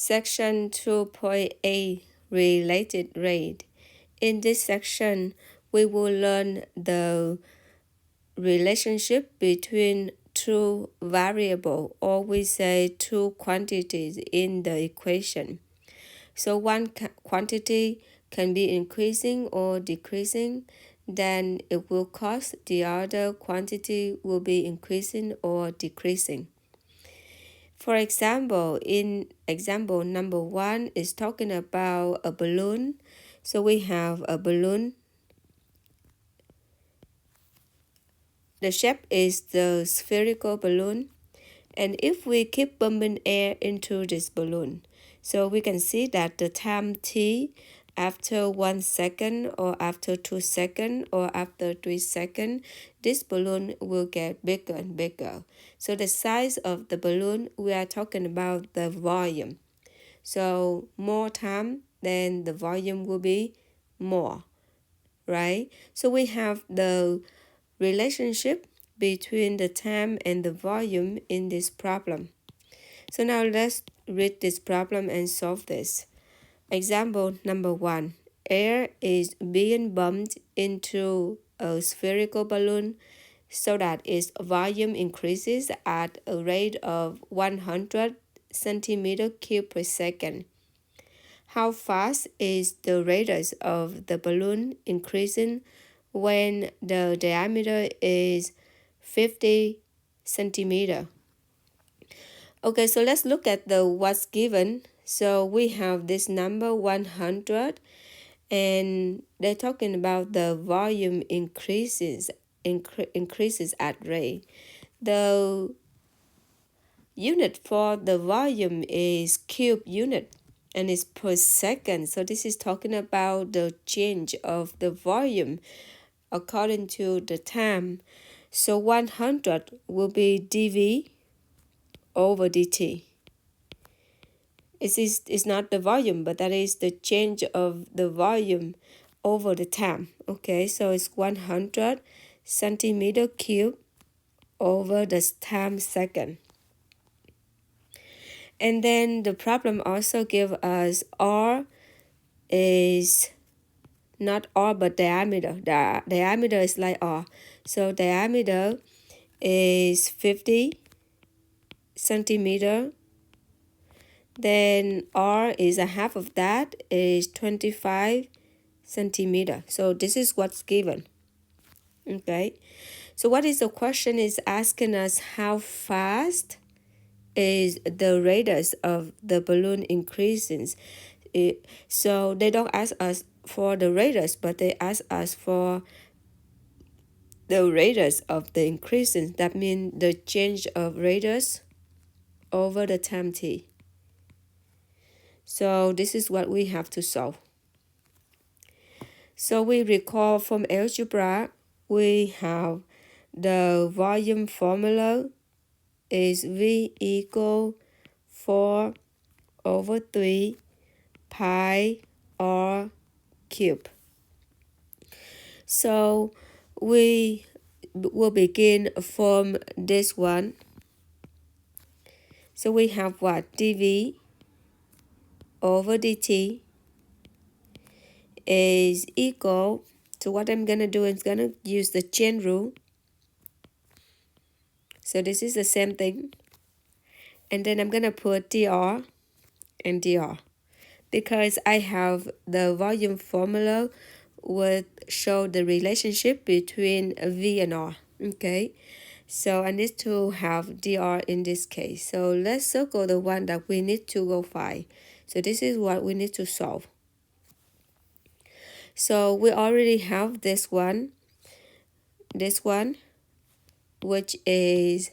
Section 2.8 Related Rate. In this section, we will learn the relationship between two variables, or we say two quantities in the equation. So one quantity can be increasing or decreasing, then it will cause the other quantity will be increasing or decreasing. For example, in example number 1 is talking about a balloon. So we have a balloon. The shape is the spherical balloon. And if we keep pumping air into this balloon, so we can see that the time t after 1 second or after 2 seconds or after 3 seconds, this balloon will get bigger and bigger. So the size of the balloon, we are talking about the volume. So more time, then the volume will be more, right? So we have the relationship between the time and the volume in this problem. So now let's read this problem and solve this. Example number 1. Air is being bumped into a spherical balloon so that its volume increases at a rate of 100 centimeter cube per second. How fast is the radius of the balloon increasing when the diameter is 50 centimeter? Okay, so let's look at the what's given. So we have this number 100, and they're talking about the volume increases at rate. The unit for the volume is cube unit, and it's per second. So this is talking about the change of the volume according to the time. So 100 will be dV over dt. It's not the volume, but that is the change of the volume over the time. Okay, so it's 100 centimeter cube over the time second. And then the problem also give us R is not R but diameter. The diameter is like R. So diameter is 50 centimeter. Then R is a half of that, is 25 centimeter. So this is what's given. Okay. So what is the question is asking us how fast is the radius of the balloon increases. So they don't ask us for the radius, but they ask us for the radius of the increasing. That means the change of radius over the time t. So this is what we have to solve. So we recall from algebra, we have the volume formula is V equal 4 over 3 pi r cube. So we will begin from this one. So we have what? dV over dt is equal to what I'm going to do is going to use the chain rule. So this is the same thing. And then I'm going to put dr and dr. Because I have the volume formula would show the relationship between V and R. Okay. So I need to have dr in this case. So let's circle the one that we need to go find. So this is what we need to solve. So we already have this one, which is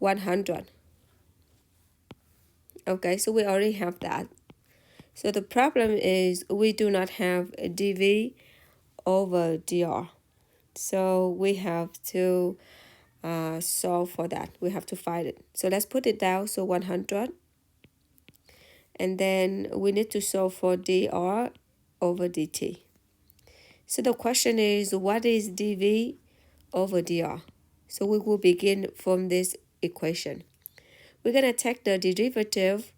100. Okay, so we already have that. So the problem is we do not have dV over dr. So we have to solve for that. We have to find it. So let's put it down. So 100. And then we need to solve for dr over dt. So the question is, what is dV over dr? So we will begin from this equation. we're going to take the derivative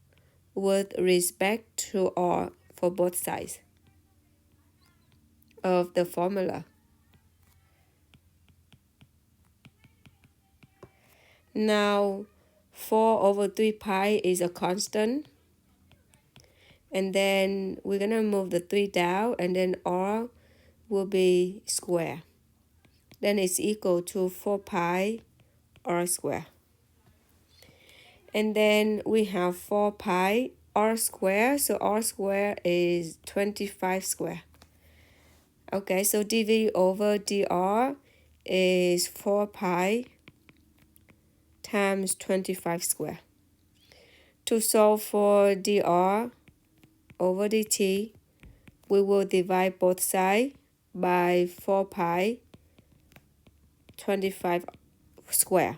with respect to r for both sides of the formula. Now 4 over 3 pi is a constant, and then we're going to move the 3 down, and then r will be square. Then it's equal to 4 pi r square. And then we have 4 pi r square, so r square is 25 square. Okay, so dv over dr is 4 pi times 25 square. To solve for dr over dt, we will divide both sides by 4 pi 25 square.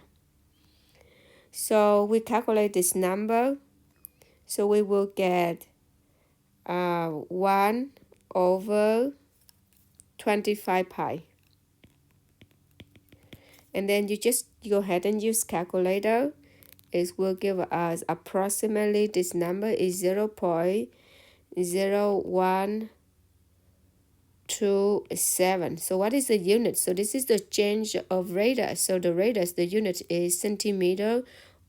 So we calculate this number. So we will get 1 over 25 pi. And then you just go ahead and use calculator. It will give us approximately, this number is 0.0127. So what is the unit? So this is the change of radius. So the radius, the unit is centimeter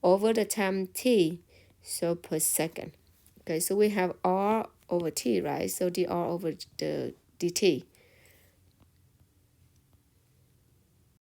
over the time t, so per second. Okay, so we have r over t, right? So dr over the dt.